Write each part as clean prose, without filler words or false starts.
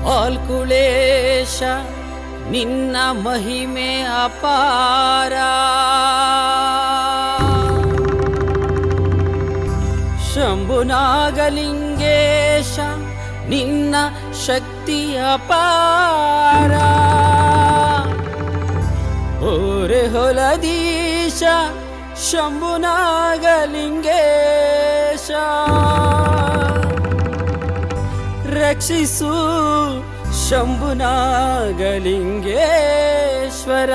ಆಲ್ಕುಳೇಶ ನಿನ್ನ ಮಹಿಮೆ ಅಪಾರ. ಶಂಭುನಾಗಲಿಂಗೇಶ ನಿನ್ನ ಶಕ್ತಿ ಅಪಾರ. ಓರೆ ಹೊಲದೀಶ ಶಂಭುನಾಗಲಿಂಗೇಶ ರಕ್ಷಿಸು ಶಂಭುನಾಗಲಿಂಗೇಶ್ವರ.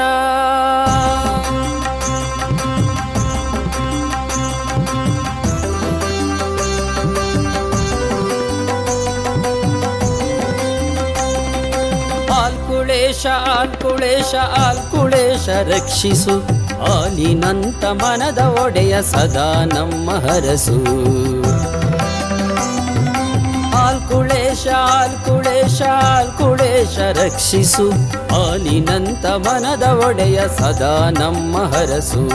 ಆಲ್ಕುಳೇಶ ಆಲ್ಕುಳೇಶ ಆಲ್ಕುಳೇಶ ರಕ್ಷಿಸು. ಆಲಿನಂತ ಮನದ ಒಡೆಯ ಸದಾ ನಮ್ಮ ಹರಸು. ಆಲ್ಕುಳೇಶ ಆಲ್ಕುಳೇಶ ಆಲ್ಕುಳೇಶ ರಕ್ಷಿಸು. ಆಲಿನಂತ ಮನದ ಒಡೆಯ ಸದಾ ನಮ್ಮ ಹರಸು.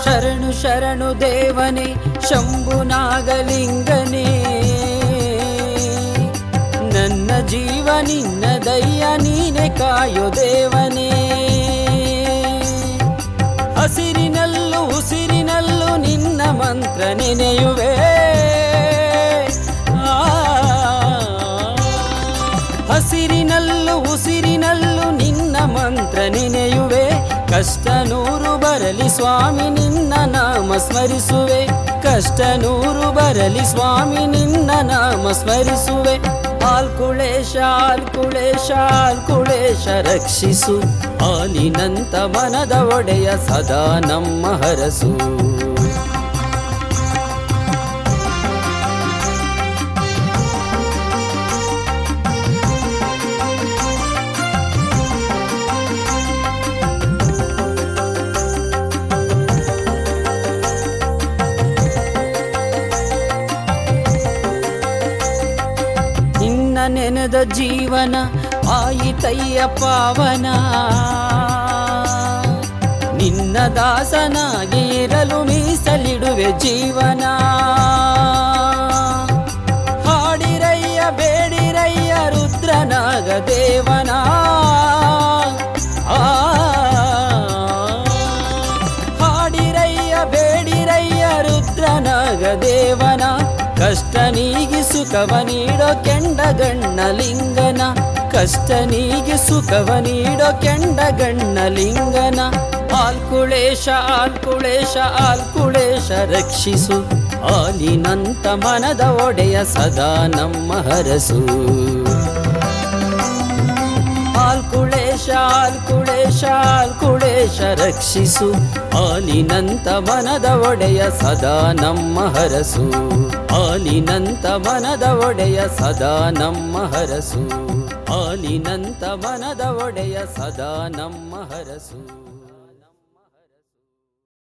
ಶರಣು ಶರಣು ದೇವನೇ ಶಂಭುನಾಗಲಿಂಗನೇ. ನನ್ನ ಜೀವ ನಿನ್ನ ದಯ್ಯ ನೀನೆ ಕಾಯೋ ದೇವನೇ. ಹಸಿರಿನಲ್ಲೂ ಉಸಿರಿನಲ್ಲೂ ನಿನ್ನ ಮಂತ್ರ ನೆನೆಯುವೆ. ಹಸಿರಿನಲ್ಲೂ ಉಸಿರಿನಲ್ಲೂ ನಿನ್ನ ಮಂತ್ರ ನೆನೆಯುವೆ. ಕಷ್ಟ ನೂರು ಬರಲಿ ಸ್ವಾಮಿ ನಿನ್ನ ನಾಮ ಸ್ಮರಿಸುವೆ. ಕಷ್ಟ ನೂರು ಬರಲಿ ಸ್ವಾಮಿ ನಿನ್ನ ನಾಮ ಸ್ಮರಿಸುವೆ. ಆಲ್ಕುಳೇಶ ಆಲ್ಕುಳೇಶ ಆಲ್ಕುಳೇಶ ರಕ್ಷಿಸು. ಆಲಿನಂತ ಮನದ ಒಡೆಯ ಸದಾ ನಮ್ಮ ಹರಸು. ನೆನೆದ ಜೀವನ ಆಯಿತಯ್ಯ ಪಾವನ. ನಿನ್ನ ದಾಸನಾಗಿ ಇರಲು ಮೀಸಲಿಡುವೆ ಜೀವನ. ಹಾಡಿರಯ್ಯ ಬೇಡಿರಯ್ಯ ರುದ್ರನಾಗ ದೇವನ. ಹಾಡಿರಯ್ಯ ಬೇಡಿರಯ್ಯ ರುದ್ರನಾಗ ದೇವನ. ಕಷ್ಟ ನೀಗಿ ಸುಖವ ನೀಡೋ ಕೆಂಡಗಣ್ಣ ಲಿಂಗನ. ಕಷ್ಟ ನೀಗಿ ಸುಖವ ನೀಡೋ ಕೆಂಡಗಣ್ಣ ಲಿಂಗನ. ಆಲ್ಕುಳೇಶ ಆಲ್ಕುಳೇಶ ಆಲ್ಕುಳೇಶ ರಕ್ಷಿಸು. ಆಲಿನಂತ ಮನದ ಒಡೆಯ ಸದಾ ನಮ್ಮ ಹರಸು. ಆಲ್ಕುಳೇಶ ಆಲ್ಕುಳೇಶ ಆಲ್ಕುಳೇಶ ರಕ್ಷಿಸು. ಆಲಿನಂತ ಮನದ ಒಡೆಯ ಸದಾ ನಮ್ಮ ಹರಸು. ಆಲಿನಂತ ಮನದ ಒಡೆಯ ಸದಾ ನಮ್ಮ ಹರಸು. ಆಲಿನಂತ ಮನದ ಒಡೆಯ ಸದಾ ನಮ್ಮ ಹರಸು.